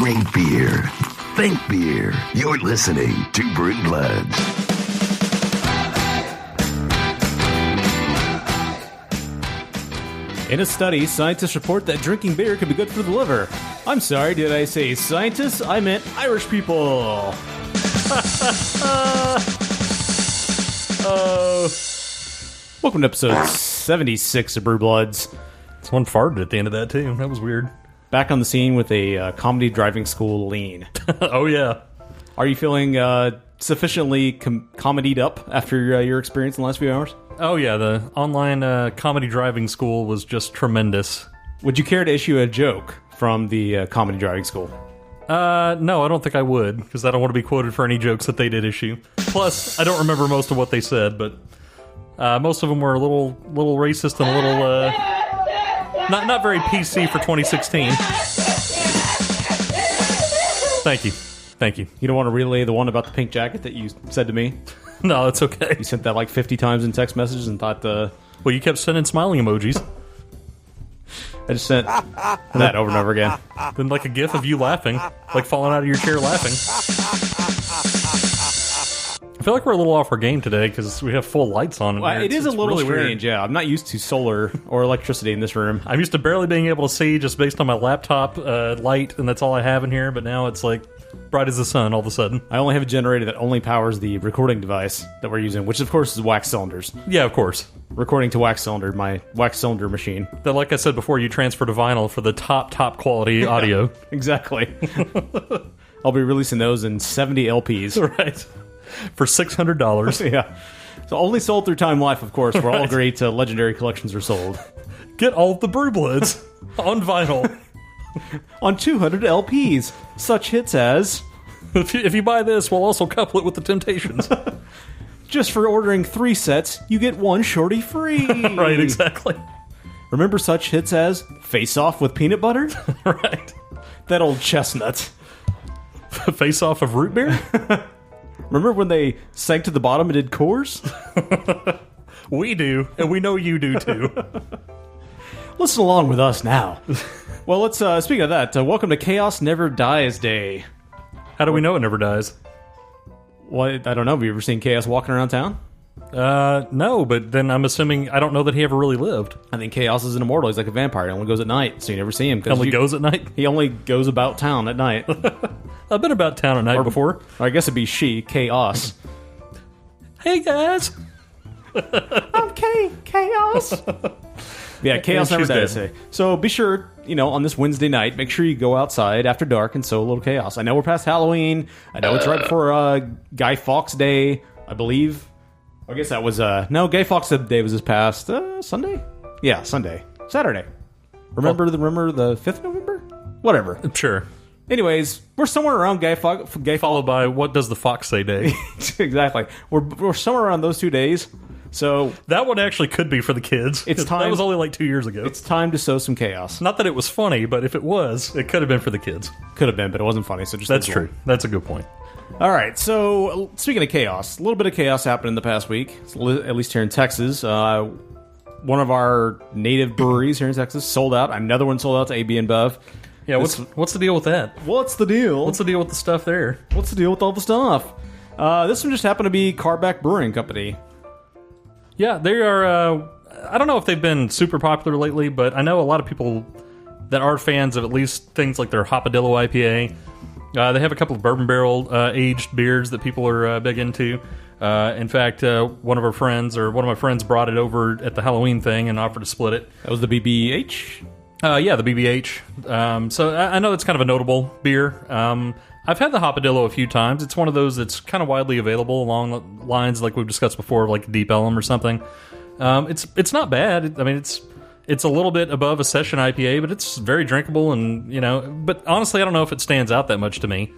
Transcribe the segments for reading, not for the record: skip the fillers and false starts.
Drink beer. Think beer. You're listening to Brew Bloods. In a study, scientists report that drinking beer can be good for the liver. I'm sorry, did I say scientists? I meant Irish people. Welcome to episode 76 of Brew Bloods. Someone farted at the end of that, too. That was weird. Back on the scene with a comedy driving school lean. Oh, yeah. Are you feeling sufficiently comedied up after your experience in the last few hours? Oh, yeah. The online comedy driving school was just tremendous. Would you care to issue a joke from the comedy driving school? No, I don't think I would, because I don't want to be quoted for any jokes that they did issue. Plus, I don't remember most of what they said, but most of them were a little racist and a little not very PC for 2016. Thank you. You don't want to relay the one about the pink jacket that you said to me? No, it's okay. You sent that like 50 times in text messages and thought Well, you kept sending smiling emojis. I just sent that over and over again. Then like a gif of you laughing, like falling out of your chair laughing. I feel like we're a little off our game today because we have full lights on. Well, it is a little really strange, weird. yeah. I'm not used to solar or electricity in this room. I'm used to barely being able to see just based on my laptop light, and that's all I have in here, but now it's like bright as the sun all of a sudden. I only have a generator that only powers the recording device that we're using, which of course is wax cylinders. Yeah, of course. Recording to wax cylinder, my wax cylinder machine. That, like I said before, you transfer to vinyl for the top quality audio. Exactly. I'll be releasing those in 70 LPs. Right. For $600. Yeah. So only sold through Time Life, of course, where all great legendary collections are sold. Get all of the Brew Bloods on vinyl. On 200 LPs. Such hits as... If you buy this, we'll also couple it with the Temptations. Just for ordering 3 sets, you get 1 shorty free. Right, exactly. Remember such hits as Face Off with Peanut Butter? Right. That old chestnut. Face Off of root beer? Remember when they sank to the bottom and did Coors? We do, and we know you do too. Listen along with us now. Well, let's, speaking of that, welcome to Chaos Never Dies Day. How do we know it never dies? Well, I don't know. Have you ever seen Chaos walking around town? No, but then I'm assuming I don't know that he ever really lived. I think Chaos is an immortal. He's like a vampire. He only goes at night, so you never see him. Only goes at night? He only goes about town at night. I've been about town at night before. Or I guess it'd be she, Chaos. Hey, guys. I'm Chaos. Yeah, Chaos Never Dies Day. So be sure, on this Wednesday night, make sure you go outside after dark and sow a little chaos. I know we're past Halloween. I know it's right before Guy Fawkes Day, I believe. I guess that was, no, Guy Fawkes Day was this past Sunday? Yeah, Sunday. Saturday. Remember the 5th November? Whatever. Sure. Anyways, we're somewhere around Guy Fawkes. Followed by What Does the Fox Say Day. Exactly. We're somewhere around those 2 days. So that one actually could be for the kids. It's time. That was only like 2 years ago. It's time to sow some chaos. Not that it was funny, but if it was, it could have been for the kids. Could have been, but it wasn't funny. So just that's true. That's a good point. All right. So speaking of chaos, a little bit of chaos happened in the past week, at least here in Texas. One of our native breweries here in Texas sold out. Another one sold out to AB InBev. Yeah. What's the deal with that? What's the deal? What's the deal with the stuff there? What's the deal with all the stuff? This one just happened to be Carback Brewing Company. Yeah, they are, I don't know if they've been super popular lately, but I know a lot of people that are fans of at least things like their Hopadillo IPA. They have a couple of bourbon barrel aged beers that people are big into. In fact, one of my friends brought it over at the Halloween thing and offered to split it. That was the BBH? Yeah, the BBH. So I know it's kind of a notable beer. I've had the Hopadillo a few times. It's one of those that's kind of widely available along the lines like we've discussed before, like Deep Ellum or something. It's not bad. It's a little bit above a session IPA, but it's very drinkable, and But honestly, I don't know if it stands out that much to me.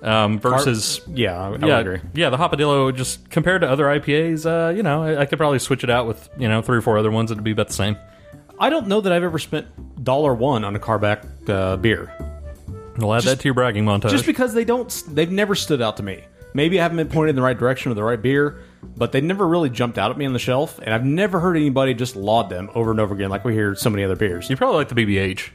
Versus, I would agree. Yeah, the Hopadillo, just compared to other IPAs, I could probably switch it out with 3 or 4 other ones. It'd be about the same. I don't know that I've ever spent $1 on a Carback beer. We'll add that to your bragging montage. Just because they've never stood out to me. Maybe I haven't been pointed in the right direction with the right beer, but they never really jumped out at me on the shelf, and I've never heard anybody just laud them over and over again like we hear so many other beers. You probably like the BBH.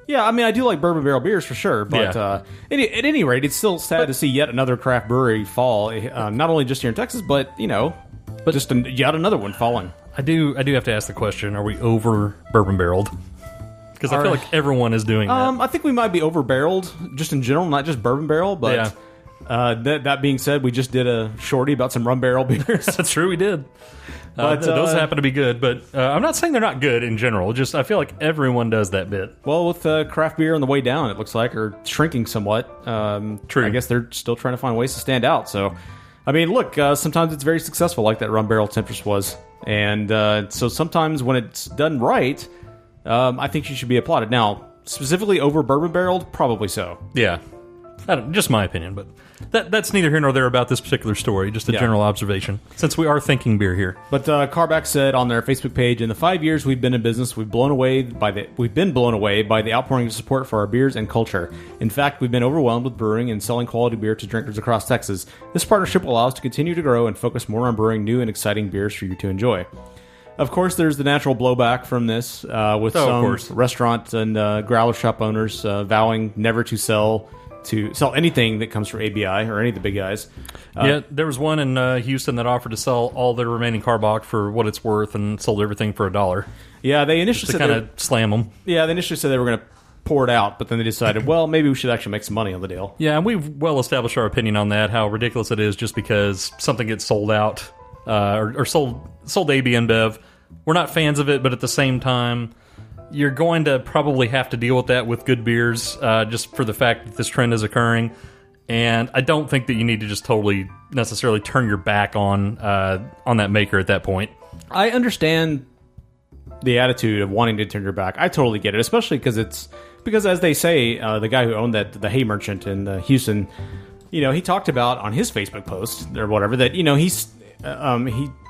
Yeah, I mean, I do like bourbon barrel beers for sure, but at any rate, it's still sad to see yet another craft brewery fall. Not only just here in Texas, but just yet another one falling. I do have to ask the question: are we over bourbon barreled? Because I feel like everyone is doing that. I think we might be over barreled, just in general, not just bourbon barrel, but that being said, we just did a shorty about some rum barrel beers. That's true, we did. But those happen to be good, but I'm not saying they're not good in general. Just I feel like everyone does that bit. Well, with craft beer on the way down, it looks like, or shrinking somewhat. True. I guess they're still trying to find ways to stand out. So, I mean, look, sometimes it's very successful, like that rum barrel Temptress was, and so sometimes when it's done right, I think you should be applauded. Now, specifically over bourbon barreled, probably so. Yeah. Just my opinion, but that's neither here nor there about this particular story. Just a general observation, since we are thinking beer here. But Carback said on their Facebook page, in the 5 years we've been in business, we've been blown away by the outpouring of support for our beers and culture. In fact, we've been overwhelmed with brewing and selling quality beer to drinkers across Texas. This partnership will allow us to continue to grow and focus more on brewing new and exciting beers for you to enjoy. Of course, there's the natural blowback from this, with some restaurant and growler shop owners vowing never to sell anything that comes from ABI or any of the big guys. There was one in Houston that offered to sell all their remaining Carbach for what it's worth and sold everything for $1. Yeah, they initially said kind of slam them. Yeah, they initially said they were going to pour it out, but then they decided, well, maybe we should actually make some money on the deal. Yeah, and we've well established our opinion on that, how ridiculous it is just because something gets sold out or sold AB InBev. We're not fans of it, but at the same time, you're going to probably have to deal with that with good beers, just for the fact that this trend is occurring. And I don't think that you need to just totally necessarily turn your back on that maker at that point. I understand the attitude of wanting to turn your back. I totally get it, especially because as they say, the guy who owned the hay merchant in Houston, he talked about on his Facebook post or whatever that he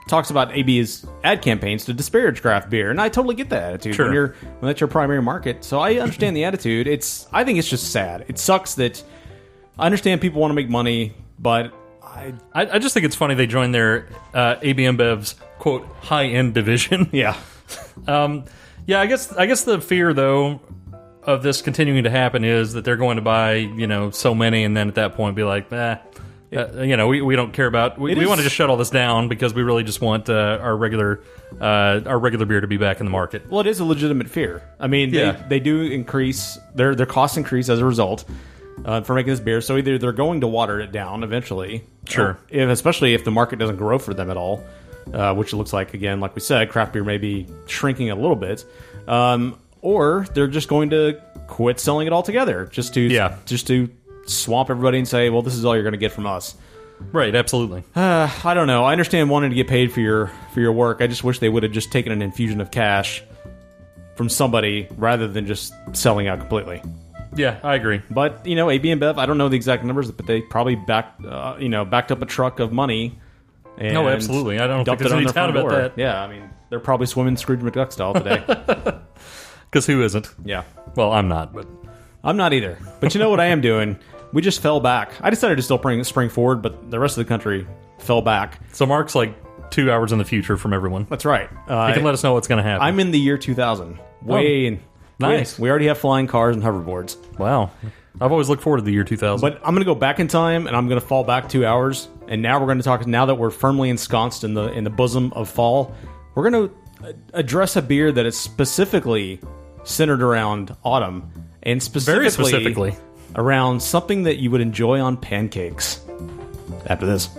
talks about AB's ad campaigns to disparage craft beer, and I totally get that attitude when that's your primary market. So I understand the attitude. I think it's just sad. It sucks that I understand people want to make money, but I just think it's funny they joined their AB InBev's quote high end division. Yeah, I guess the fear though of this continuing to happen is that they're going to buy so many, and then at that point be like, we don't care about. We want to just shut all this down because we really just want our regular beer to be back in the market. Well, it is a legitimate fear. I mean, they do increase their costs increase as a result for making this beer. So either they're going to water it down eventually, especially if the market doesn't grow for them at all, which it looks like, again, like we said, craft beer may be shrinking a little bit, or they're just going to quit selling it altogether, just to swamp everybody and say, well, this is all you're going to get from us. Right, absolutely. I don't know. I understand wanting to get paid for your work. I just wish they would have just taken an infusion of cash from somebody rather than just selling out completely. Yeah, I agree. But, AB InBev, I don't know the exact numbers, but they probably backed up a truck of money. And no, absolutely. I don't think there's any doubt about that. Yeah, I mean, they're probably swimming Scrooge McDuck style today. Because who isn't? Yeah. Well, I'm not, but... I'm not either. But you know what I am doing? We just fell back. I decided to still spring forward, but the rest of the country fell back. So Mark's like 2 hours in the future from everyone. That's right. You can let us know what's going to happen. I'm in the year 2000. Nice. We already have flying cars and hoverboards. Wow. I've always looked forward to the year 2000. But I'm going to go back in time, and I'm going to fall back 2 hours. And now we're going to talk. Now that we're firmly ensconced in the bosom of fall, we're going to address a beer that is specifically centered around autumn. And very specifically around something that you would enjoy on pancakes. After this.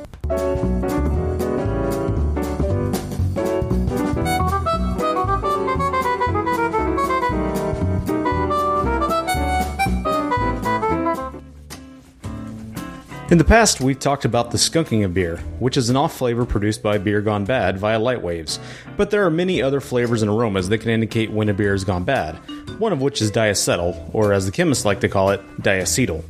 In the past, we've talked about the skunking of beer, which is an off flavor produced by beer gone bad via light waves. But there are many other flavors and aromas that can indicate when a beer has gone bad, one of which is diacetyl, or as the chemists like to call it, diacetyl.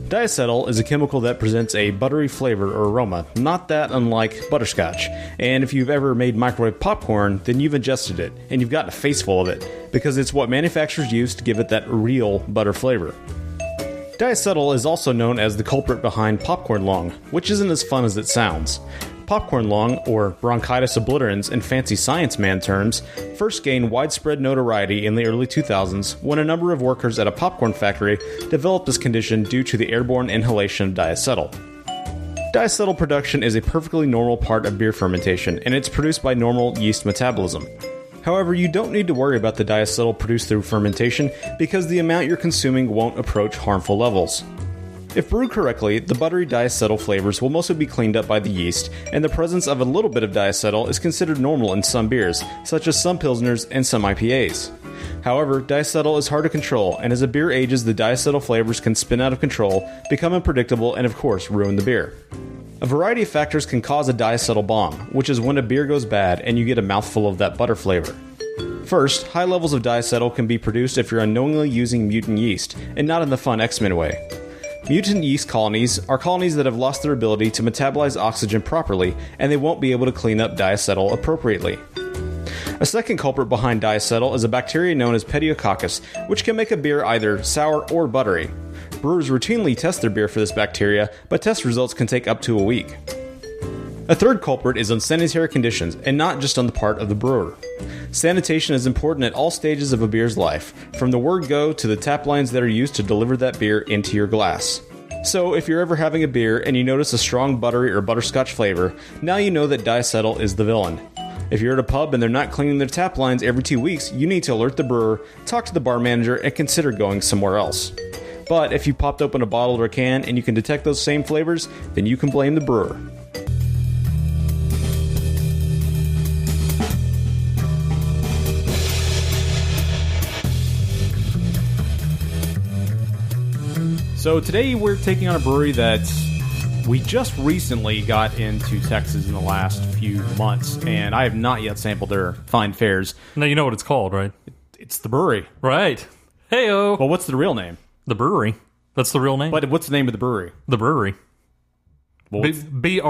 Diacetyl is a chemical that presents a buttery flavor or aroma, not that unlike butterscotch. And if you've ever made microwave popcorn, then you've ingested it, and you've gotten a face full of it, because it's what manufacturers use to give it that real butter flavor. Diacetyl is also known as the culprit behind popcorn lung, which isn't as fun as it sounds. popcorn lung, or bronchitis obliterans in fancy science man terms, first gained widespread notoriety in the early 2000s when a number of workers at a popcorn factory developed this condition due to the airborne inhalation of diacetyl. Diacetyl production is a perfectly normal part of beer fermentation, and it's produced by normal yeast metabolism. However, you don't need to worry about the diacetyl produced through fermentation because the amount you're consuming won't approach harmful levels. If brewed correctly, the buttery diacetyl flavors will mostly be cleaned up by the yeast, and the presence of a little bit of diacetyl is considered normal in some beers, such as some Pilsners and some IPAs. However, diacetyl is hard to control, and as a beer ages, the diacetyl flavors can spin out of control, become unpredictable, and of course, ruin the beer. A variety of factors can cause a diacetyl bomb, which is when a beer goes bad and you get a mouthful of that butter flavor. First, high levels of diacetyl can be produced if you're unknowingly using mutant yeast, and not in the fun X-Men way. Mutant yeast colonies are colonies that have lost their ability to metabolize oxygen properly, and they won't be able to clean up diacetyl appropriately. A second culprit behind diacetyl is a bacteria known as Pediococcus, which can make a beer either sour or buttery. Brewers routinely test their beer for this bacteria, but test results can take up to a week. A third culprit is unsanitary conditions, and not just on the part of the brewer. Sanitation is important at all stages of a beer's life, from the word go to the tap lines that are used to deliver that beer into your glass. So, if you're ever having a beer and you notice a strong buttery or butterscotch flavor, now you know that diacetyl is the villain. If you're at a pub and they're not cleaning their tap lines every 2 weeks, you need to alert the brewer, talk to the bar manager, and consider going somewhere else. But if you popped open a bottle or a can and you can detect those same flavors, then you can blame the brewer. So today we're taking on a brewery that we just recently got into Texas in the last few months, and I have not yet sampled their fine fares. Now you know what it's called, right? It's the Bruery. Right. Hey-o. Well, what's the real name? The Brewery. That's the real name? But what's the name of the brewery? The Brewery. Well, Bruery.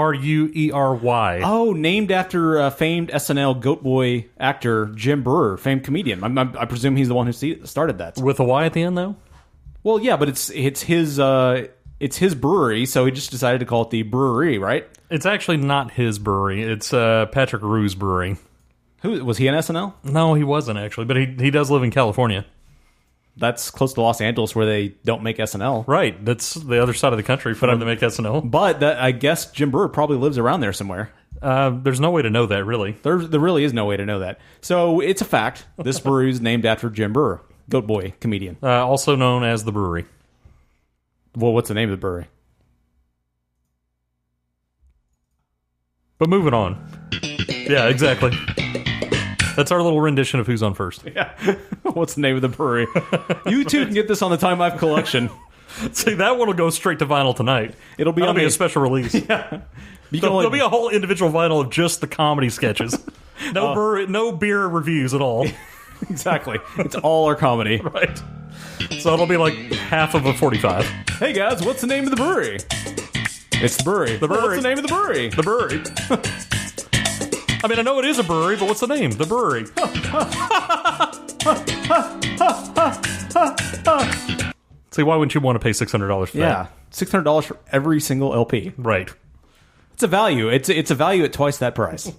Oh, named after famed SNL Goat Boy actor Jim Brewer, famed comedian. I presume he's the one who started that. With a Y at the end, though? Well, yeah, but it's his brewery, so he just decided to call it the Brewery, right? It's actually not his brewery. It's Patrick Roos' brewery. Who was he in SNL? No, he wasn't actually, but he does live in California. That's close to Los Angeles, where they don't make SNL. Right, that's the other side of the country for them to make SNL. But I guess Jim Brewer probably lives around there somewhere. There's no way to know that, really. There really is no way to know that. So it's a fact. This brewery is named after Jim Brewer, Goat Boy comedian. Also known as the Brewery. Well, what's the name of the brewery? But moving on. Yeah, exactly. That's our little rendition of Who's on First. Yeah. What's the name of the brewery? You two can get this on the Time Life collection. See, that one will go straight to vinyl tonight. That'll be a special release. Yeah. There'll be a whole individual vinyl of just the comedy sketches. No beer reviews at all. Exactly. It's all our comedy. Right. So it'll be like half of a 45. Hey guys, what's the name of the brewery? It's the Brewery. The Brewery. What's the name of the brewery? The Brewery. I mean, I know it is a brewery, but what's the name? The Brewery. See, why wouldn't you want to pay $600 for that? $600 for every single LP. Right. It's a value. It's a value at twice that price.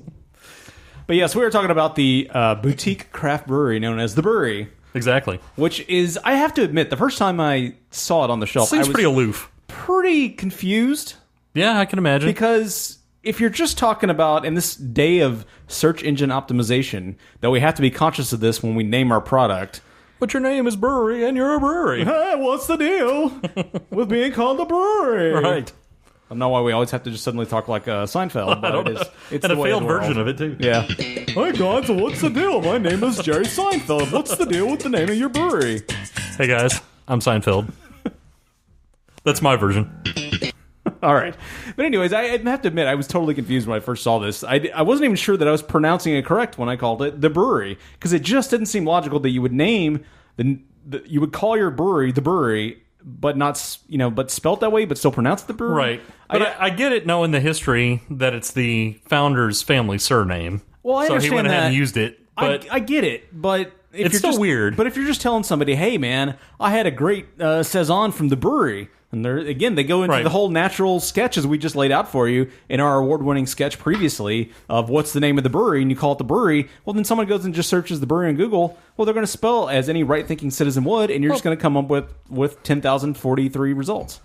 But yes, we were talking about the boutique craft brewery known as the Brewery. Exactly. Which is, I have to admit, the first time I saw it on the shelf, Seems I was pretty aloof. Pretty confused. Yeah, I can imagine. Because if you're just talking about, in this day of search engine optimization, that we have to be conscious of this when we name our product. But your name is Brewery, and you're a brewery. Hey, what's the deal with being called the Brewery? Right. I don't know why we always have to just suddenly talk like Seinfeld. But I don't know. It's and a failed version of it, too. Yeah. Hey, guys, what's the deal? My name is Jerry Seinfeld. What's the deal with the name of your brewery? Hey, guys, I'm Seinfeld. That's my version. All right. But anyways, I have to admit, I was totally confused when I first saw this. I wasn't even sure that I was pronouncing it correct when I called it the Brewery, because it just didn't seem logical that you would name you would call your brewery the Brewery, but not, but spelt that way, but still pronounce the Brewery. Right. But I get it knowing the history that it's the founder's family surname. Well, I understand so he went ahead and used it. But I get it, but it's still weird. But if you're just telling somebody, hey man, I had a great saison from the brewery, And they go into the whole natural sketch as we just laid out for you in our award-winning sketch previously of what's the name of the brewery, and you call it the brewery. Well, then someone goes and just searches the brewery on Google. Well, they're going to spell as any right-thinking citizen would, and you're just going to come up with 10,043 results.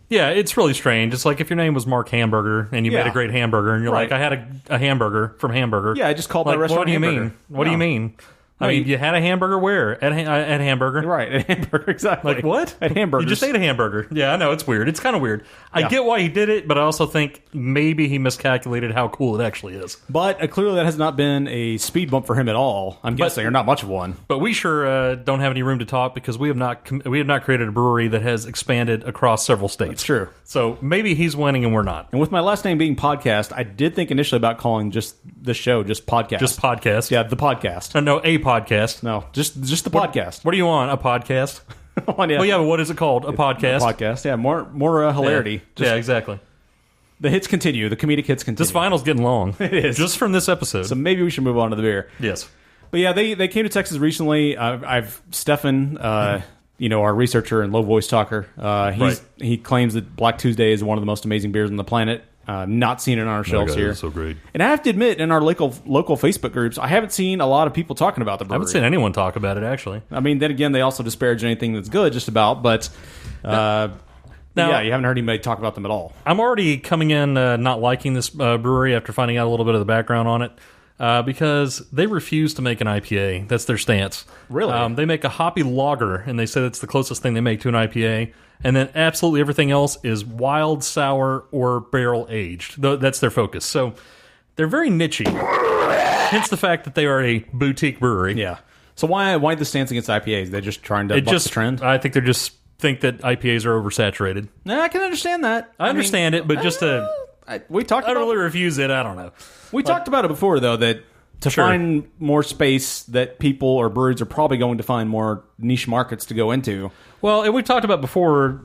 Yeah, it's really strange. It's like if your name was Mark Hamburger and you made a great hamburger, and you're like, I had a hamburger from Hamburger. Yeah, I just called my restaurant Hamburger. What do you mean? I mean, you had a hamburger where? At Hamburger? Right, at Hamburger, exactly. Like, what? At Hamburger. You just ate a hamburger. Yeah, I know, it's weird. It's kind of weird. I get why he did it, but I also think maybe he miscalculated how cool it actually is. But clearly that has not been a speed bump for him at all, I'm guessing, or not much of one. But we sure don't have any room to talk because we have not created a brewery that has expanded across several states. That's true. So maybe he's winning and we're not. And with my last name being Podcast, I did think initially about calling just the show just Podcast. Just Podcast? Yeah, the Podcast. No, a podcast. No, just the podcast. What do you want? A podcast? Well, yeah, but what is it called? A podcast? A podcast, yeah. More hilarity. Yeah, exactly. The hits continue. The comedic hits continue. This final's getting long. It is. Just from this episode. So maybe we should move on to the beer. Yes. But yeah, they came to Texas recently. Stefan, our researcher and low voice talker, he claims that Black Tuesday is one of the most amazing beers on the planet. Not seen it on our shelves here. It's so great. And I have to admit, in our local Facebook groups, I haven't seen a lot of people talking about the brewery. I haven't seen anyone talk about it, actually. I mean, then again, they also disparage anything that's good, just about. But now, yeah, you haven't heard anybody talk about them at all. I'm already coming in not liking this brewery after finding out a little bit of the background on it. Because they refuse to make an IPA. That's their stance. Really? They make a hoppy lager, and they say that's the closest thing they make to an IPA. And then absolutely everything else is wild, sour, or barrel-aged. That's their focus. So they're very niche-y. Hence the fact that they are a boutique brewery. Yeah. So why the stance against IPAs? They're just trying to buck the trend? I think they just think that IPAs are oversaturated. I can understand that. I understand it, but just to... we talked about utterly refuse it, I don't know. We talked about it before, though, that to find more space that people or breweries are probably going to find more niche markets to go into. Well, and we've talked about before,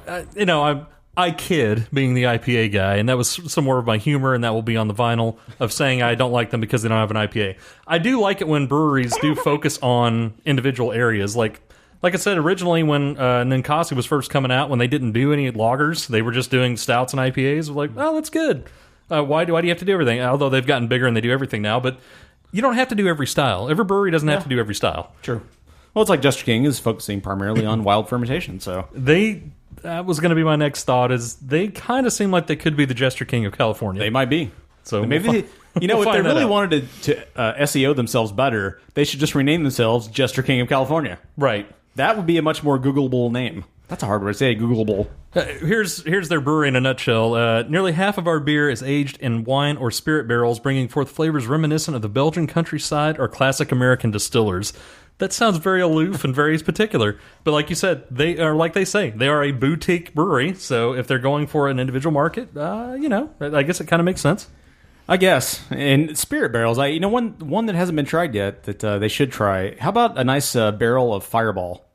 I kid being the IPA guy, and that was some more of my humor, and that will be on the vinyl of saying I don't like them because they don't have an IPA. I do like it when breweries do focus on individual areas. Like I said, originally when Ninkasi was first coming out, when they didn't do any lagers, they were just doing stouts and IPAs. Like, oh, that's good. Why do you have to do everything? Although they've gotten bigger and they do everything now, but you don't have to do every style. Every brewery doesn't have to do every style. True. Well, it's like Jester King is focusing primarily on wild fermentation. So that was going to be my next thought. Is they kind of seem like they could be the Jester King of California. They might be. So maybe if they really wanted to SEO themselves better, they should just rename themselves Jester King of California. Right. That would be a much more Googleable name. That's a hard word to say, Googleable. Here's their brewery in a nutshell. Nearly half of our beer is aged in wine or spirit barrels, bringing forth flavors reminiscent of the Belgian countryside or classic American distillers. That sounds very aloof and very particular. But like you said, they are, like they say, they are a boutique brewery. So if they're going for an individual market, I guess it kind of makes sense. I guess. And spirit barrels, one that hasn't been tried yet that they should try. How about a nice barrel of Fireball?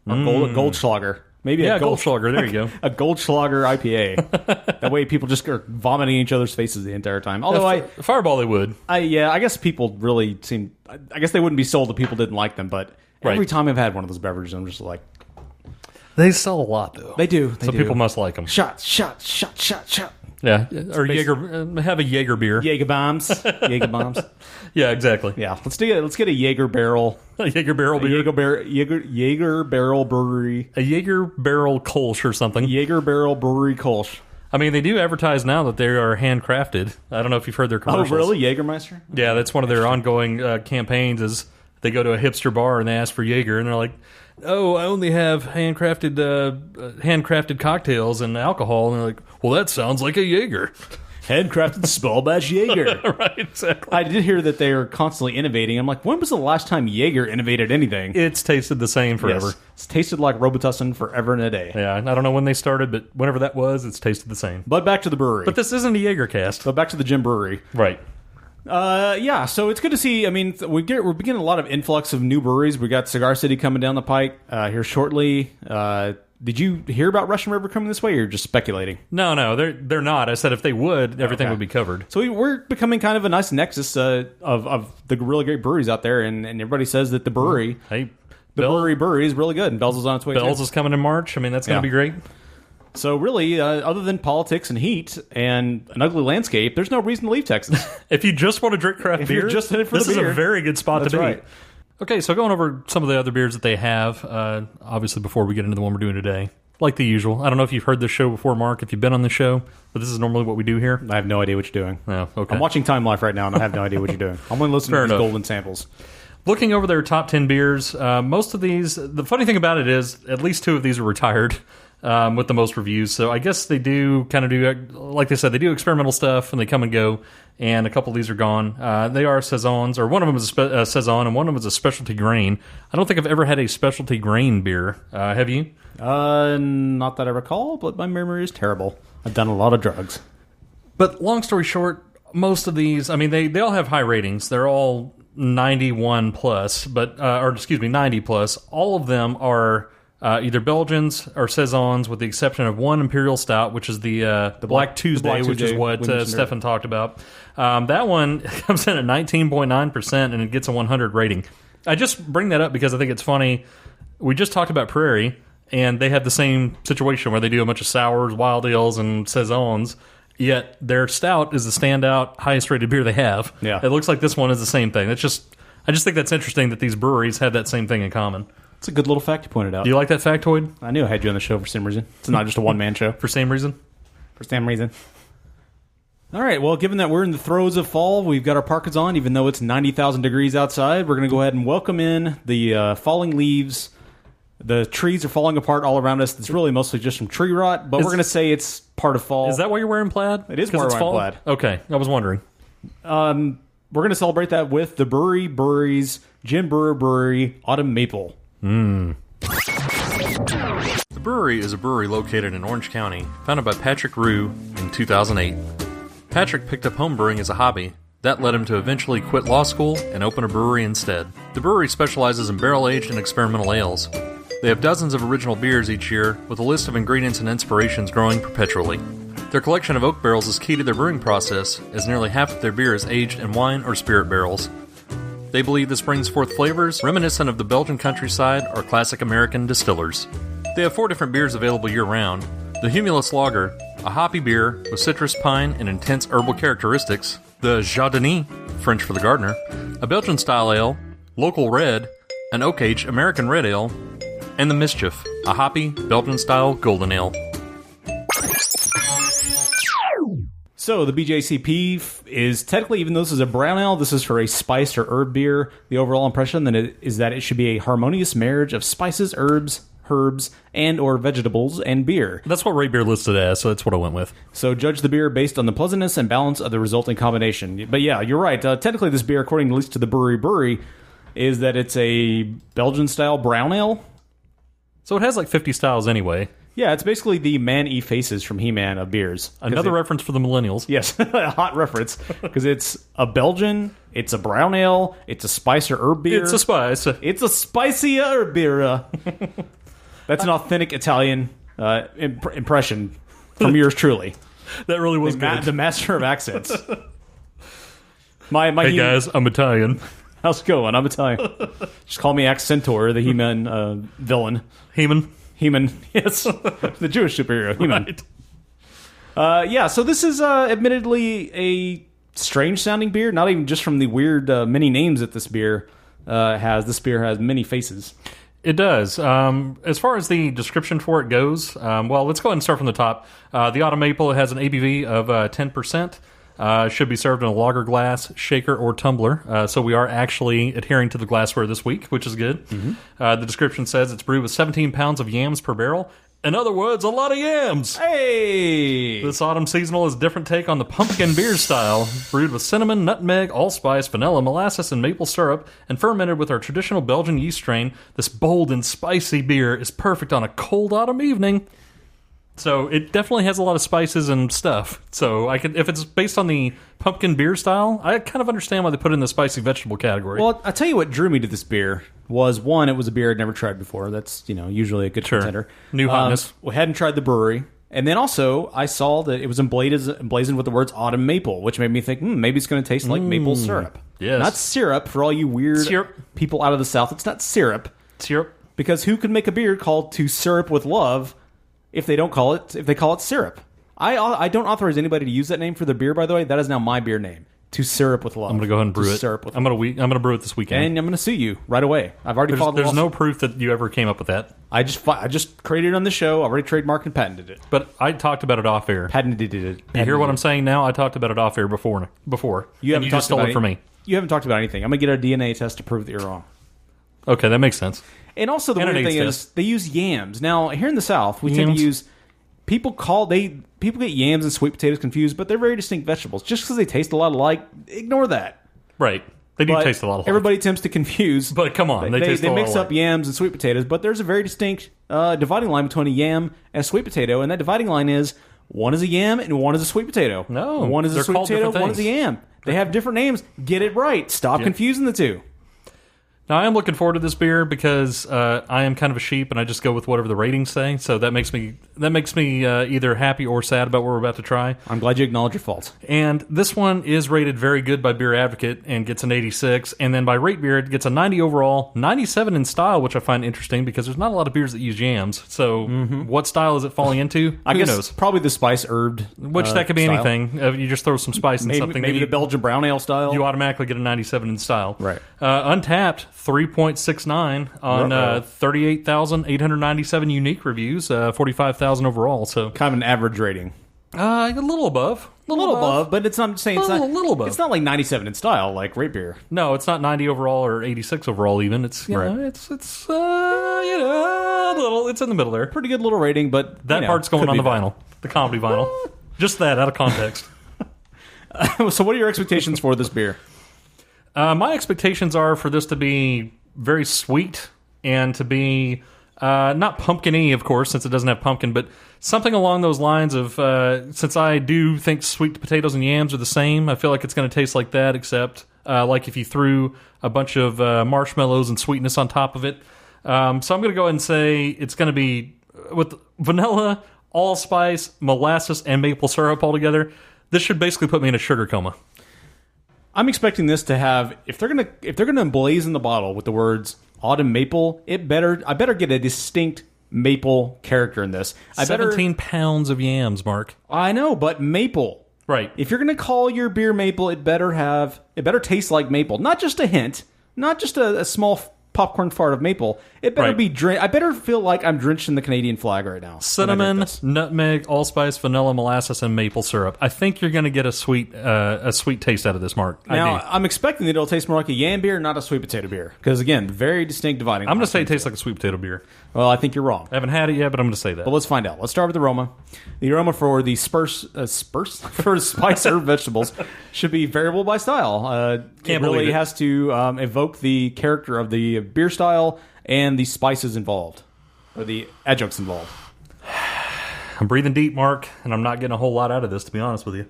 Or Goldschlager. Maybe a Goldschlager. There you go. A Goldschlager IPA. That way people just are vomiting in each other's faces the entire time. Although Fireball they would. I guess people really seem... I guess they wouldn't be sold that people didn't like them, but every time I've had one of those beverages, I'm just like... They sell a lot, though. They do. So people must like them. Shot. Yeah, or have a Jaeger beer. Jaeger bombs. Yeah, exactly. Yeah, let's get a Jaeger barrel. A Jaeger barrel beer. Jaeger barrel brewery. A Jaeger barrel Kolsch or something. Jaeger barrel brewery Kolsch. I mean, they do advertise now that they are handcrafted. I don't know if you've heard their commercials. Oh, really? Jägermeister? Yeah, that's one of their ongoing campaigns is they go to a hipster bar and they ask for Jaeger, and they're like, oh, I only have handcrafted cocktails and alcohol. And they're like, well, that sounds like a Jaeger. Handcrafted small batch Jaeger. Right, exactly. I did hear that they are constantly innovating. I'm like, when was the last time Jaeger innovated anything? It's tasted the same forever. Yes. It's tasted like Robitussin forever and a day. Yeah, I don't know when they started, but whenever that was, it's tasted the same. But back to the brewery. But this isn't a Jaeger cast. But back to the Gym Brewery. Right. Yeah, so it's good to see. I mean, we're beginning a lot of influx of new breweries. We got Cigar City coming down the pike here shortly. Did you hear about Russian River coming this way, or you're just speculating? No, they're not. I said if they would, everything would be covered. So we're becoming kind of a nice nexus of the really great breweries out there, and everybody says that the brewery... Hey, The Bruery is really good, and Bell's is on its way. Bell's is coming in March. I mean, that's going to be great. So really, other than politics and heat and an ugly landscape, there's no reason to leave Texas. If you just want to drink craft beer, just in it for this the beer, is a very good spot to be. Right. Okay, so going over some of the other beers that they have, obviously before we get into the one we're doing today, like the usual. I don't know if you've heard this show before, Mark, if you've been on the show, but this is normally what we do here. I have no idea what you're doing. Oh, okay. I'm watching Time Life right now, and I have no idea what you're doing. I'm going to listen to these golden samples. Looking over their top 10 beers, most of these, the funny thing about it is, at least 2 of these are retired. With the most reviews. So I guess they do kind of do, like they said, they do experimental stuff and they come and go, and a couple of these are gone. They are Saisons, or one of them is a Saison and one of them is a specialty grain. I don't think I've ever had a specialty grain beer. Have you? Not that I recall, but my memory is terrible. I've done a lot of drugs. But long story short, most of these, I mean, they all have high ratings. They're all 91 plus, but, 90 plus. All of them are either Belgians or Saisons, with the exception of one Imperial Stout, which is the Black Tuesday, which is what Stefan talked about. That one comes in at 19.9%, and it gets a 100 rating. I just bring that up because I think it's funny. We just talked about Bruery, and they have the same situation where they do a bunch of sours, wild ales, and Saisons, yet their Stout is the standout, highest-rated beer they have. Yeah. It looks like this one is the same thing. I just think that's interesting that these breweries have that same thing in common. It's a good little fact you pointed out. Do you like that factoid? I knew I had you on the show for some reason. It's not just a one-man show. For some reason? For some reason. All right, well, given that we're in the throes of fall, we've got our parkas on, even though it's 90,000 degrees outside. We're going to go ahead and welcome in the falling leaves. The trees are falling apart all around us. It's really mostly just from tree rot, but we're going to say it's part of fall. Is that why you're wearing plaid? It is why we're wearing plaid. Okay, I was wondering. We're going to celebrate that with the Brewery's Jim Brewer Brewery Autumn Maple. The Bruery is a brewery located in Orange County, founded by Patrick Rue in 2008. Patrick picked up home brewing as a hobby. That led him to eventually quit law school and open a brewery instead. The brewery specializes in barrel-aged and experimental ales. They have dozens of original beers each year, with a list of ingredients and inspirations growing perpetually. Their collection of oak barrels is key to their brewing process, as nearly half of their beer is aged in wine or spirit barrels. They believe this brings forth flavors reminiscent of the Belgian countryside or classic American distillers. They have 4 different beers available year-round. The Humulus Lager, a hoppy beer with citrus, pine, and intense herbal characteristics. The Jardinier, French for the gardener. A Belgian-style ale, local red, an oak-aged American red ale, and the Mischief, a hoppy Belgian-style golden ale. So the BJCP is technically, even though this is a brown ale, this is for a spiced or herb beer. The overall impression is that it should be a harmonious marriage of spices, herbs, and or vegetables and beer. That's what Rate Beer listed as, so that's what I went with. So judge the beer based on the pleasantness and balance of the resulting combination. But yeah, you're right. Technically, this beer, according at least to the Brewery, is that it's a Belgian-style brown ale. So it has like 50 styles anyway. Yeah, it's basically the Man-E Faces from He-Man of beers. Another reference for the millennials. Yes, a hot reference. Because it's a Belgian, it's a brown ale, it's a spice or herb beer. It's a spice. It's a spicy herb beer. That's an authentic Italian impression from yours truly. That really was good. The master of accents. Hey guys, I'm Italian. How's it going? I'm Italian. Just call me Accentor, the He-Man villain. He-Man, yes. The Jewish superhero, He-Man. Right. Yeah, so this is admittedly a strange-sounding beer, not even just from the weird many names that this beer has. This beer has many faces. It does. As far as the description for it goes, well, let's go ahead and start from the top. The Autumn Maple has an ABV of 10%. Should be served in a lager glass, shaker, or tumbler. So we are actually adhering to the glassware this week, which is good. Mm-hmm. The description says it's brewed with 17 pounds of yams per barrel. In other words, a lot of yams. Hey! This autumn seasonal is a different take on the pumpkin beer style, brewed with cinnamon, nutmeg, allspice, vanilla, molasses, and maple syrup, and fermented with our traditional Belgian yeast strain. This bold and spicy beer is perfect on a cold autumn evening. So it definitely has a lot of spices and stuff. So if it's based on the pumpkin beer style, I kind of understand why they put it in the spicy vegetable category. Well, I'll tell you what drew me to this beer was, one, it was a beer I'd never tried before. That's, usually a good contender. New hotness. We hadn't tried the Brewery. And then also, I saw that it was emblazoned with the words autumn maple, which made me think, maybe it's going to taste like maple syrup. Yes. Not syrup, for all you weird people out of the South. It's not syrup. Syrup. Because who could make a beer called To Syrup with Love if they call it syrup? I don't authorize anybody to use that name for their beer, by the way. That is now my beer name. To Syrup with Love. I'm going to go ahead and brew it. Syrup with I'm going to brew it this weekend. And I'm going to sue you right away. I've already filed the There's no lawsuit. proof that you ever came up with that. I just created it on the show. I already trademarked and patented it. But I talked about it off air. Patented it. You hear what I'm saying now? I talked about it off air before. You haven't just stole it from me. You haven't talked about anything. I'm going to get a DNA test to prove that you're wrong. Okay, that makes sense. And also the And weird an thing AIDS is test. they use yams. Now, here in the South, we tend Yams? to use... People get yams and sweet potatoes confused, but they're very distinct vegetables. Just because they taste a lot alike, ignore that. Right. They do But taste a lot alike. everybody tends to confuse. But come on, they taste a lot mix alike. up yams and sweet potatoes, but there's a very distinct dividing line between a yam and a sweet potato, and that dividing line is one is a yam and one is a sweet potato. No, one is a they're sweet called potato, different one is a things. yam. They have different names. Get it right. Stop confusing the two. Now, I am looking forward to this beer because I am kind of a sheep and I just go with whatever the ratings say. So that makes me either happy or sad about what we're about to try. I'm glad you acknowledge your faults. And this one is rated very good by Beer Advocate and gets an 86. And then by Rate Beer, it gets a 90 overall, 97 in style, which I find interesting because there's not a lot of beers that use yams. So what style is it falling into? I Who guess knows? probably the spice herbed. Which that could be style. anything. You just throw some spice in something. Maybe then the Belgian brown ale style. you automatically get a 97 in style. Right. Untapped, 3.69 on Uh-oh. 38,897 unique reviews, 45,000 overall. So kind of an average rating. a little above. A little above, but it's not I'm saying it's A not little above. It's not like 97 in style like Rate Beer. No, it's not 90 overall or 86 overall even. It's you know, it's a little. It's in the middle there. Pretty good little rating, but That part's going on the vinyl, the comedy vinyl. Just that out of context. So, what are your expectations for this beer? My expectations are for this to be very sweet and to be not pumpkin-y, of course, since it doesn't have pumpkin, but something along those lines of, since I do think sweet potatoes and yams are the same, I feel like it's going to taste like that, except like if you threw a bunch of marshmallows and sweetness on top of it. So I'm going to go ahead and say it's going to be with vanilla, allspice, molasses, and maple syrup all together. This should basically put me in a sugar coma. I'm expecting this to have if they're gonna emblazon the bottle with the words autumn maple, I better get a distinct maple character in this. 17 pounds of yams, Mark. I know, but maple. Right. If you're gonna call your beer maple, it better taste like maple, not just a hint, not just a small popcorn fart of maple. It better Right. be I better feel like I'm drenched in the Canadian flag right now. Cinnamon, when I drink this. nutmeg, allspice, vanilla, molasses, and maple syrup. I think you're going to get a sweet taste out of this, Mark. Now, I do. I'm expecting that it'll taste more like a yam beer, not a sweet potato beer. Because, again, very distinct dividing. I'm going to lines. say it tastes like a sweet potato beer. Well, I think you're wrong. I haven't had it yet, but I'm going to say that. But let's find out. Let's start with the aroma. The aroma for the for spice herb vegetables should be variable by style. Can't it really believe it. has to evoke the character of the beer style and the spices involved, or the adjuncts involved. I'm breathing deep, Mark, and I'm not getting a whole lot out of this, to be honest with you.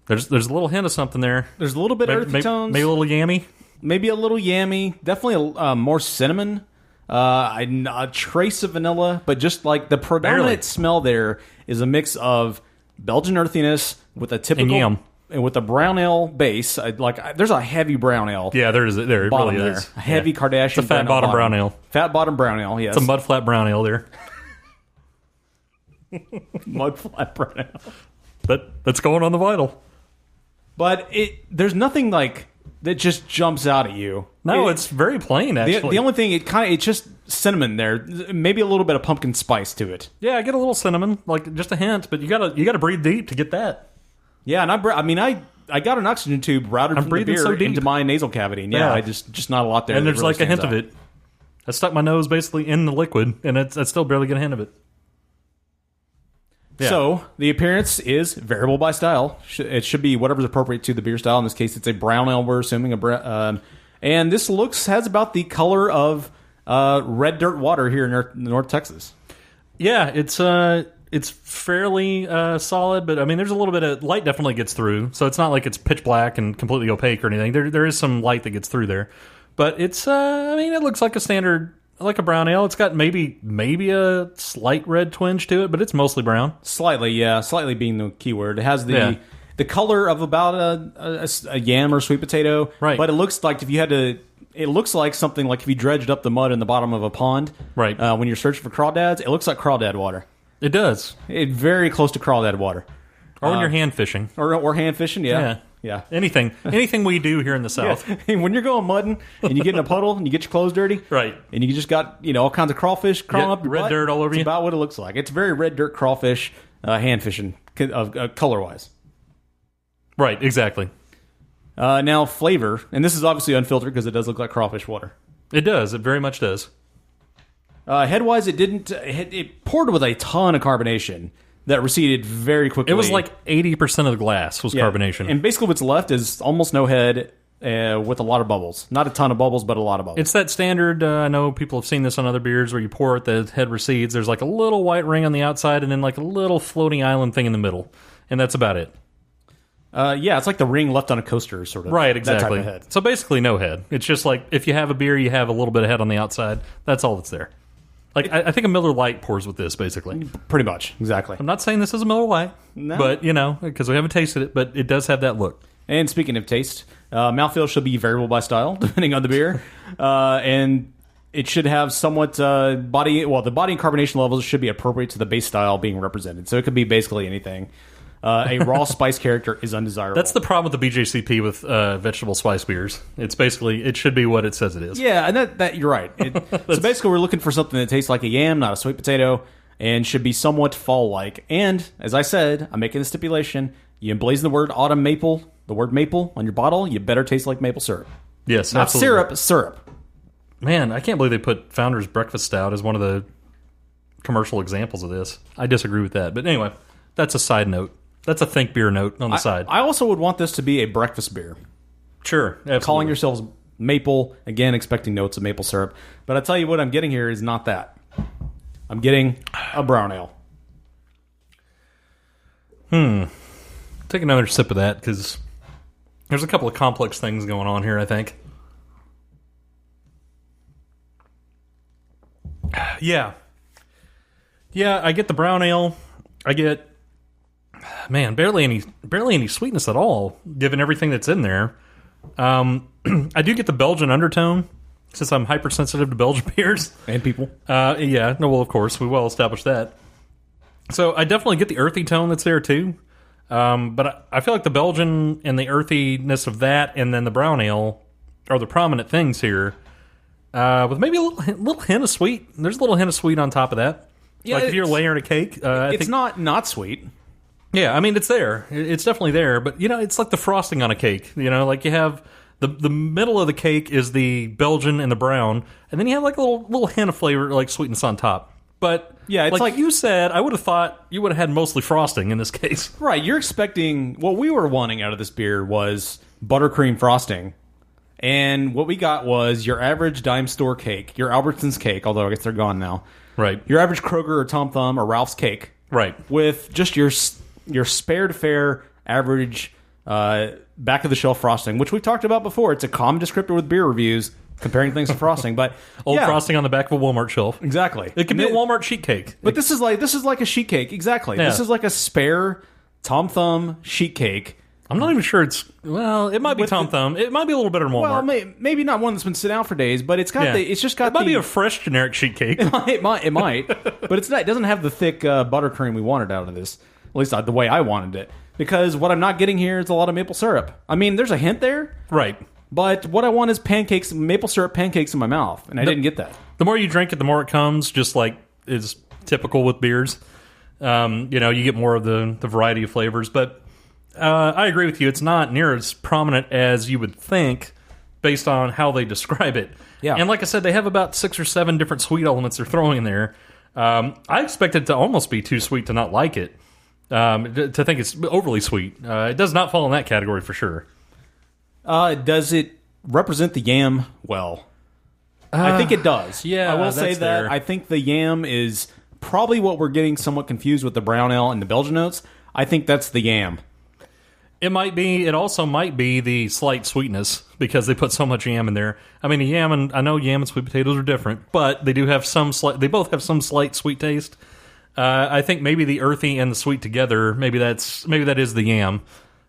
There's a little hint of something there. There's a little bit of earthy tones. Maybe a little yammy. Maybe a little yammy. Definitely more cinnamon. A trace of vanilla, but just like the predominant Barely. smell there is a mix of Belgian earthiness with a typical And yam. and with a brown ale base. There's a heavy brown ale. Yeah, there is. There it bottom really there. is. A heavy Yeah. Kardashian. It's a fat bottom brown ale. Fat bottom brown ale. Yes. It's a mud flat brown ale there. mud flat brown ale. That's going on the vinyl. But there's nothing like that just jumps out at you. No, it's very plain, actually. The only thing it's just cinnamon there, maybe a little bit of pumpkin spice to it. Yeah, I get a little cinnamon, like just a hint, but you gotta breathe deep to get that. Yeah, and I got an oxygen tube routed from the breathing beer so deep. into my nasal cavity. And Yeah. I just not a lot there. And that there's really like a hint stands of out. it. I stuck my nose basically in the liquid, and I still barely get a hint of it. Yeah. So the appearance is variable by style. It should be whatever's appropriate to the beer style. In this case, it's a brown ale. We're assuming and this has about the color of red dirt water here in North Texas. Yeah, it's fairly solid, but I mean, there's a little bit of light definitely gets through, so it's not like it's pitch black and completely opaque or anything. There is some light that gets through there, but it's I mean, it looks like a standard, like a brown ale. It's got maybe a slight red twinge to it, but it's mostly brown. Slightly, yeah, slightly being the key word. It has Yeah. the color of about a yam or sweet potato, Right. But it looks like if you had to it looks like something like if you dredged up the mud in the bottom of a pond. Right. When you're searching for crawdads, it looks like crawdad water. It does. It's very close to crawdad water. Or when you're hand fishing. Or hand fishing, yeah. Anything we do here in the South. Yeah. When you're going mudding and you get in a puddle and you get your clothes dirty, right? And you just got all kinds of crawfish crawling up your red butt, dirt all over you. It's about what it looks like. It's very red dirt crawfish, hand fishing, color wise. Right, exactly. Now flavor, and this is obviously unfiltered because it does look like crawfish water. It does. It very much does. Head wise, it didn't. It poured with a ton of carbonation that receded very quickly. It was like 80% of the glass was carbonation. And basically what's left is almost no head with a lot of bubbles. Not a ton of bubbles, but a lot of bubbles. It's that standard, I know people have seen this on other beers, where you pour it, the head recedes, there's like a little white ring on the outside, and then like a little floating island thing in the middle. And that's about it. It's like the ring left on a coaster, sort of. Right, exactly. That type of head. So basically no head. It's just like, if you have a beer, you have a little bit of head on the outside. That's all that's there. Like, I think a Miller Lite pours with this, basically. Pretty much, exactly. I'm not saying this is a Miller Lite, but, because we haven't tasted it, but it does have that look. And speaking of taste, mouthfeel should be variable by style, depending on the beer. And it should have somewhat the body and carbonation levels should be appropriate to the base style being represented. So it could be basically anything. A raw spice character is undesirable. That's the problem with the BJCP with vegetable spice beers. It's basically, it should be what it says it is. Yeah, and that you're right. So basically we're looking for something that tastes like a yam, not a sweet potato, and should be somewhat fall-like. And, as I said, I'm making the stipulation, you emblazon the word autumn maple, the word maple on your bottle, you better taste like maple syrup. Yes, not absolutely. syrup. Man, I can't believe they put Founder's Breakfast Stout as one of the commercial examples of this. I disagree with that. But anyway, that's a side note. That's a think beer note on the side. I also would want this to be a breakfast beer. Sure, absolutely. Calling yourselves maple, again, expecting notes of maple syrup. But I tell you what I'm getting here is not that. I'm getting a brown ale. Take another sip of that, because there's a couple of complex things going on here, I think. Yeah, I get the brown ale. I get, barely any sweetness at all, given everything that's in there. I do get the Belgian undertone, since I'm hypersensitive to Belgian beers. And people. Of course, we well established that. So I definitely get the earthy tone that's there, too. But I feel like the Belgian and the earthiness of that, and then the brown ale, are the prominent things here. With maybe a little hint of sweet. There's a little hint of sweet on top of that. Yeah, like if you're layering a cake. It's not sweet. Yeah, I mean, it's there. It's definitely there. But, it's like the frosting on a cake. Like you have the middle of the cake is the Belgian and the brown, and then you have like a little hint of flavor, like sweetness on top. But yeah, it's like you said, I would have thought you would have had mostly frosting in this case. Right, you're expecting, what we were wanting out of this beer was buttercream frosting. And what we got was your average dime store cake, your Albertsons cake, although I guess they're gone now. Right. Your average Kroger or Tom Thumb or Ralph's cake. Right. With just your spared fare average back of the shelf frosting, which we've talked about before. It's a common descriptor with beer reviews, comparing things to frosting. But old frosting on the back of a Walmart shelf. Exactly. It could be a Walmart sheet cake. But this is like a sheet cake. Exactly. Yeah. This is like a spare Tom Thumb sheet cake. I'm not even sure it's... Well, it might be Tom Thumb. It might be a little better than Walmart. Well, maybe not one that's been sitting out for days, but it's got it's just got It might be a fresh generic sheet cake. It might. But it's not. It doesn't have the thick buttercream we wanted out of this. At least the way I wanted it. Because what I'm not getting here is a lot of maple syrup. I mean, there's a hint there. Right. But what I want is pancakes, maple syrup pancakes in my mouth. And I didn't get that. The more you drink it, the more it comes, just like is typical with beers. You get more of the variety of flavors. But I agree with you. It's not near as prominent as you would think based on how they describe it. Yeah. And like I said, they have about 6 or 7 different sweet elements they're throwing in there. I expect it to almost be too sweet to not like it. To think it's overly sweet. It does not fall in that category for sure. Does it represent the yam well? I think it does. Yeah, I will say that there. I think the yam is probably what we're getting somewhat confused with the brown ale and the Belgian notes. I think that's the yam. It might be. It also might be the slight sweetness because they put so much yam in there. I mean, I know yam and sweet potatoes are different, but they do have they both have some slight sweet taste. I think maybe the earthy and the sweet together, maybe that is the yam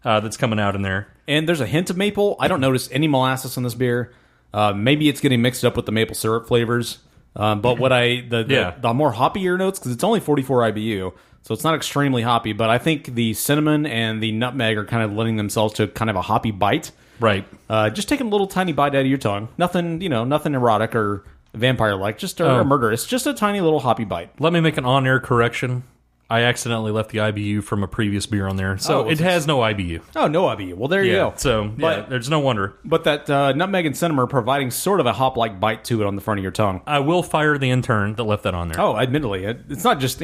that's coming out in there. And there's a hint of maple. I don't notice any molasses in this beer. Maybe it's getting mixed up with the maple syrup flavors. But the more hoppier notes, because it's only 44 IBU, so it's not extremely hoppy. But I think the cinnamon and the nutmeg are kind of lending themselves to kind of a hoppy bite. Right. Just taking a little tiny bite out of your tongue. Nothing, nothing erotic or vampire-like. Just or murderous. Just a tiny little hoppy bite. Let me make an on-air correction. I accidentally left the IBU from a previous beer on there, so it has no IBU. Oh, no IBU. Well, there you go. So, there's no wonder. But that nutmeg and cinnamon are providing sort of a hop-like bite to it on the front of your tongue. I will fire the intern that left that on there. Oh, admittedly. He's not just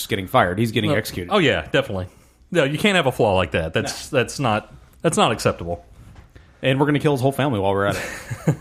getting fired. He's getting executed. Oh, yeah, definitely. No, you can't have a flaw like that. That's not acceptable. And we're going to kill his whole family while we're at it.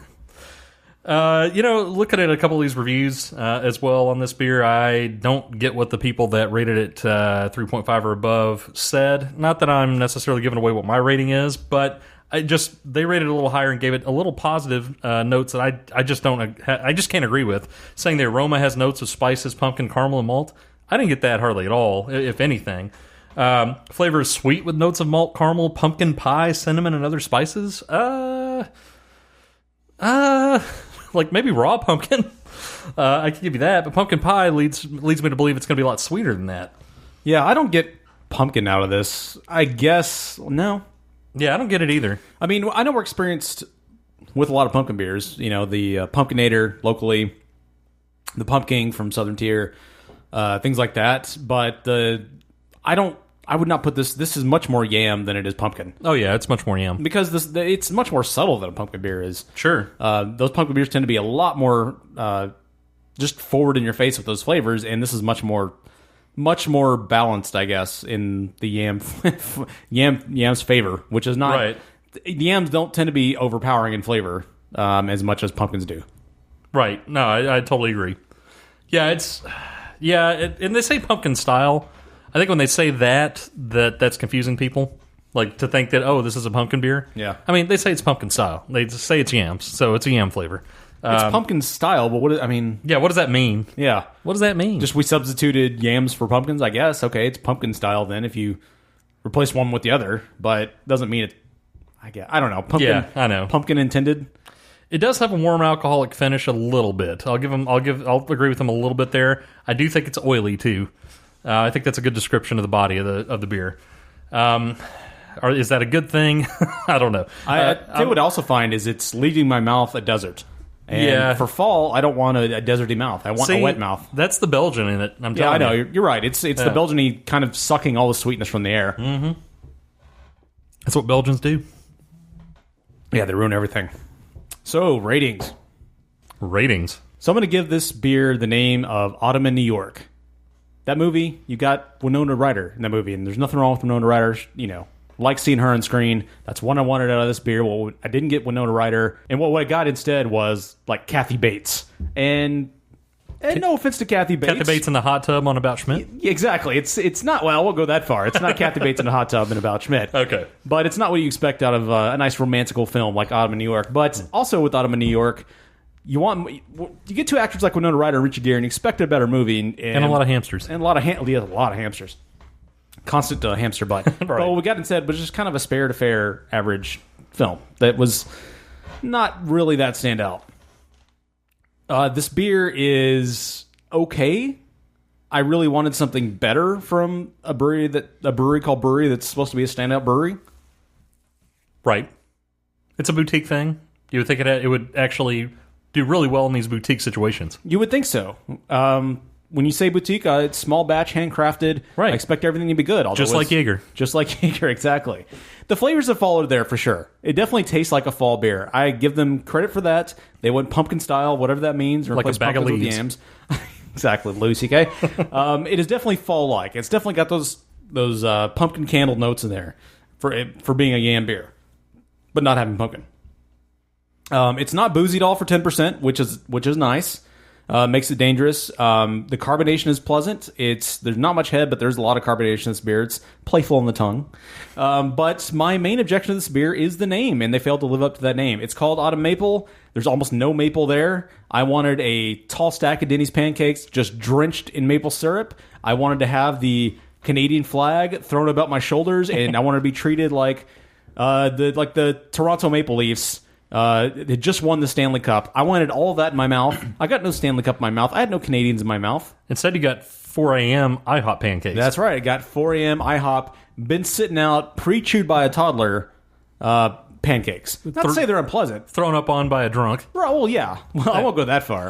Looking at a couple of these reviews as well on this beer, I don't get what the people that rated it 3.5 or above said. Not that I'm necessarily giving away what my rating is, but they rated it a little higher and gave it a little positive notes that I just can't agree with. Saying the aroma has notes of spices, pumpkin, caramel, and malt. I didn't get that hardly at all, if anything. Flavor is sweet with notes of malt, caramel, pumpkin pie, cinnamon, and other spices. Like maybe raw pumpkin. I can give you that, but pumpkin pie leads me to believe it's going to be a lot sweeter than that. Yeah, I don't get pumpkin out of this. I guess, no. Yeah, I don't get it either. I mean, I know we're experienced with a lot of pumpkin beers. The Pumpkinator locally, the Pumpkin from Southern Tier, things like that. But I would not put this. This is much more yam than it is pumpkin. Oh yeah, it's much more yam because it's much more subtle than a pumpkin beer is. Sure, those pumpkin beers tend to be a lot more just forward in your face with those flavors, and this is much more balanced, I guess, in the yam's favor, which is not right. Yams don't tend to be overpowering in flavor as much as pumpkins do. Right. No, I totally agree. Yeah, and they say pumpkin style. I think when they say that's confusing people, like to think that, this is a pumpkin beer. Yeah. I mean, they say it's pumpkin style. They just say it's yams, so it's a yam flavor. It's pumpkin style, but what does that mean? Yeah. What does that mean? Just we substituted yams for pumpkins, I guess. Okay, it's pumpkin style then if you replace one with the other, but doesn't mean it. I don't know. Pumpkin, yeah, I know. Pumpkin intended. It does have a warm alcoholic finish a little bit. I'll agree with them a little bit there. I do think it's oily too. I think that's a good description of the body of the beer. Is that a good thing? I don't know. I would also find is it's leaving my mouth a desert. And for fall, I don't want a deserty mouth. I want a wet mouth. That's the Belgian in it. I'm telling you. Yeah, I know. You're right. It's the Belgian-y kind of sucking all the sweetness from the air. Mm-hmm. That's what Belgians do. Yeah, they ruin everything. So, ratings. So I'm going to give this beer the name of Autumn in New York. That movie, you got Winona Ryder in that movie, and there's nothing wrong with Winona Ryder. Like seeing her on screen. That's what I wanted out of this beer. Well, I didn't get Winona Ryder, and what I got instead was like Kathy Bates. And no offense to Kathy Bates. Kathy Bates in the hot tub on About Schmidt? Exactly. It's not, well, we'll go that far. It's not Kathy Bates in a hot tub in About Schmidt. Okay. But it's not what you expect out of a nice romantical film like Autumn in New York. But also with Autumn in New York, you get two actors like Winona Ryder and Richard Gere and you expect a better movie. And a lot of hamsters. And a lot of hamsters. Constant hamster butt. Right. But what we got instead was just kind of a spare to fair average film that was not really that standout. This beer is okay. I really wanted something better from a brewery called Bruery that's supposed to be a standout brewery. Right. It's a boutique thing. You would think it would actually do really well in these boutique situations. You would think so. When you say boutique, it's small batch, handcrafted. Right. I expect everything to be good. Just like Jaeger. Just like Jaeger, exactly. The flavors have followed there for sure. It definitely tastes like a fall beer. I give them credit for that. They went pumpkin style, whatever that means. Like a bag of leaves. With yams. Exactly, Louis C.K. It is definitely fall-like. It's definitely got those pumpkin candle notes in there for being a yam beer, but not having pumpkin. It's not boozy at all for 10%, which is nice. Makes it dangerous. The carbonation is pleasant. There's not much head, but there's a lot of carbonation in this beer. It's playful on the tongue. But my main objection to this beer is the name, and they failed to live up to that name. It's called Autumn Maple. There's almost no maple there. I wanted a tall stack of Denny's pancakes just drenched in maple syrup. I wanted to have the Canadian flag thrown about my shoulders, and I wanted to be treated like the Toronto Maple Leafs It had just won the Stanley Cup. I wanted all of that in my mouth. I got no Stanley Cup in my mouth. I had no Canadians in my mouth. Instead, you got 4 a.m. IHOP pancakes. That's right. I got 4 a.m. IHOP, been sitting out, pre-chewed by a toddler, pancakes. Not to say they're unpleasant. Thrown up on by a drunk. Well, yeah. Well, I won't go that far.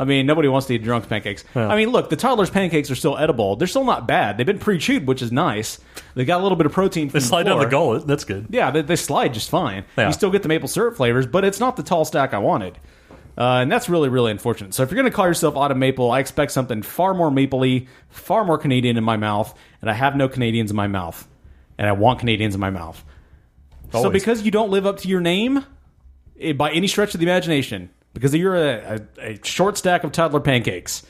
I mean, nobody wants to eat drunk pancakes. Yeah. I mean, look, the toddler's pancakes are still edible. They're still not bad. They've been pre-chewed, which is nice. They got a little bit of protein from They slide down the gullet. That's good. Yeah, they slide just fine. Yeah. You still get the maple syrup flavors, but it's not the tall stack I wanted. And that's really, really unfortunate. So if you're going to call yourself Autumn Maple, I expect something far more mapley, far more Canadian in my mouth, and I have no Canadians in my mouth. And I want Canadians in my mouth. Always. So because you don't live up to your name, by any stretch of the imagination, because you're a short stack of toddler pancakes,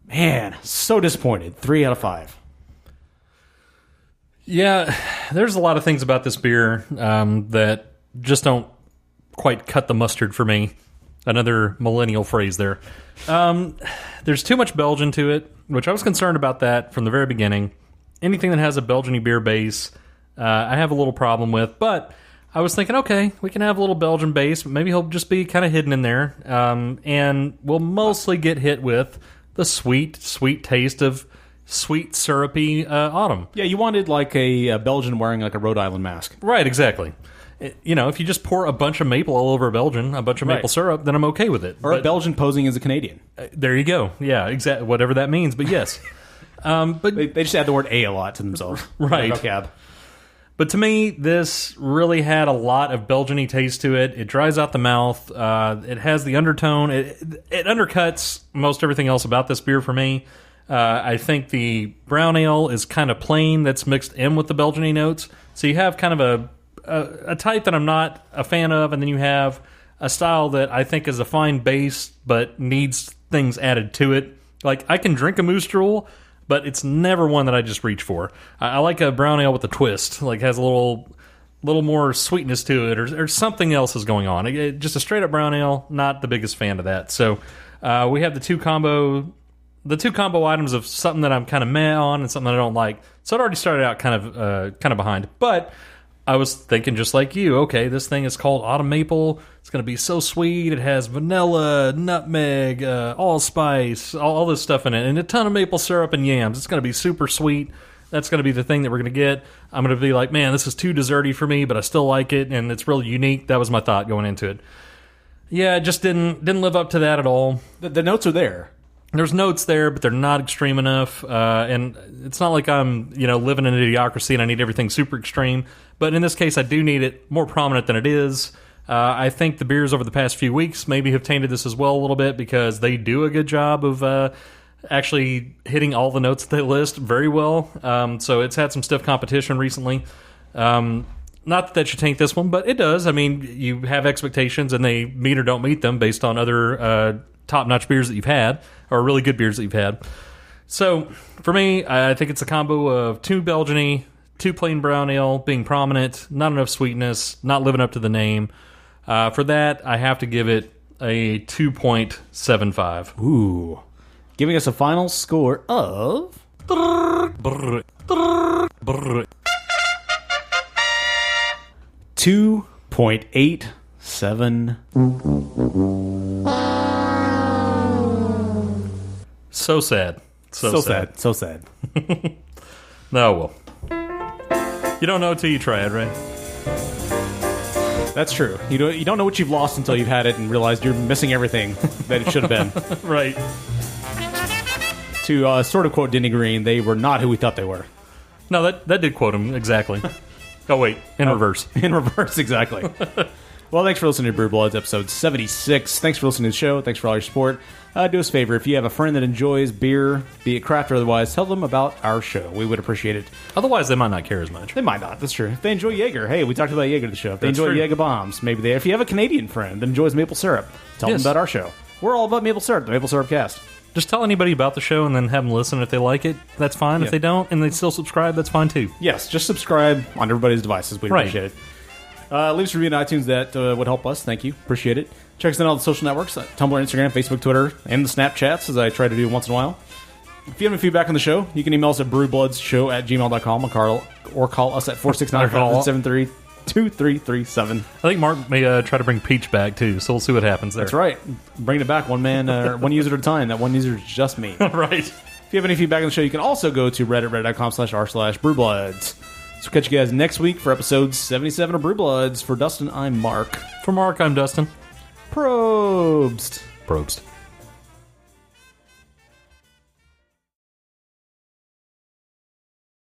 man, so disappointed. 3 out of 5. Yeah, there's a lot of things about this beer that just don't quite cut the mustard for me. Another millennial phrase there. There's too much Belgian to it, which I was concerned about that from the very beginning. Anything that has a Belgian-y beer base, I have a little problem with. But I was thinking, okay, we can have a little Belgian base, but maybe he'll just be kind of hidden in there. And we'll mostly get hit with the sweet taste of sweet, syrupy autumn. Yeah, you wanted like a Belgian wearing like a Rhode Island mask. Right, exactly. You know, if you just pour a bunch of maple all over a Belgian, a bunch of maple syrup, then I'm okay with it. Or a Belgian posing as a Canadian. There you go. Yeah, exactly. Whatever that means, but yes. But they just add the word "a" lot to themselves. Right. Cab. But to me, this really had a lot of Belgian-y taste to it. It dries out the mouth. It has the undertone. It undercuts most everything else about this beer for me. I think the brown ale is kind of plain that's mixed in with the Belgian-y notes. So you have kind of a type that I'm not a fan of, and then you have a style that I think is a fine base but needs things added to it. Like, I can drink a Moose Drool, but it's never one that I just reach for. I like a brown ale with a twist, like has a little more sweetness to it, or something else is going on. Just a straight up brown ale, not the biggest fan of that. So we have the two combo items of something that I'm kind of meh on and something that I don't like. So it already started out kind of behind, but I was thinking just like you, okay, this thing is called Autumn Maple. It's going to be so sweet. It has vanilla, nutmeg, allspice, all this stuff in it, and a ton of maple syrup and yams. It's going to be super sweet. That's going to be the thing that we're going to get. I'm going to be like, man, this is too desserty for me, but I still like it, and it's really unique. That was my thought going into it. Yeah, it just didn't live up to that at all. The notes are there. There's notes there, but they're not extreme enough. And it's not like I'm, living in an idiocracy and I need everything super extreme. But in this case, I do need it more prominent than it is. I think the beers over the past few weeks maybe have tainted this as well a little bit because they do a good job of actually hitting all the notes that they list very well. So it's had some stiff competition recently. Not that should taint this one, but it does. I mean, you have expectations and they meet or don't meet them based on other top-notch beers that you've had, or really good beers that you've had. So, for me, I think it's a combo of two Belgian-y, two plain brown ale being prominent, not enough sweetness, not living up to the name. For that, I have to give it a 2.75. Ooh. Giving us a final score of... 2.87. So sad. So sad. So sad. No, well. You don't know till you try it, right? That's true. You don't know what you've lost until you've had it and realized you're missing everything that it should have been. Right. To sort of quote Denny Green, they were not who we thought they were. No, that did quote him, exactly. Oh, wait. In reverse. In reverse, exactly. Well, thanks for listening to Brew Bloods, episode 76. Thanks for listening to the show. Thanks for all your support. Do us a favor. If you have a friend that enjoys beer, be it craft or otherwise, tell them about our show. We would appreciate it. Otherwise, they might not care as much. They might not. That's true. If they enjoy Jaeger, hey, we talked about Jaeger at the show. If they That's enjoy true. Jaeger bombs, maybe they. If you have a Canadian friend that enjoys maple syrup, tell Yes. them about our show. We're all about maple syrup, the Maple Syrup Cast. Just tell anybody about the show and then have them listen. If they like it, that's fine. Yeah. If they don't and they still subscribe, that's fine too. Yes, just subscribe on everybody's devices. We'd Right. appreciate it. Leave us a review on iTunes. That would help us. Thank you. Appreciate it. Check us out on all the social networks, Tumblr, Instagram, Facebook, Twitter, and the Snapchats, as I try to do once in a while. If you have any feedback on the show, you can email us at brewbloodsshow@gmail.com or call us at 469-573. 2337. I think Mark may try to bring Peach back too, so we'll see what happens there. That's right. Bring it back one man, one user at a time. That one user is just me. Right. If you have any feedback on the show, you can also go to reddit.com/r/brewbloods. So catch you guys next week for episode 77 of Brewbloods. For Dustin, I'm Mark. For Mark, I'm Dustin. Probst.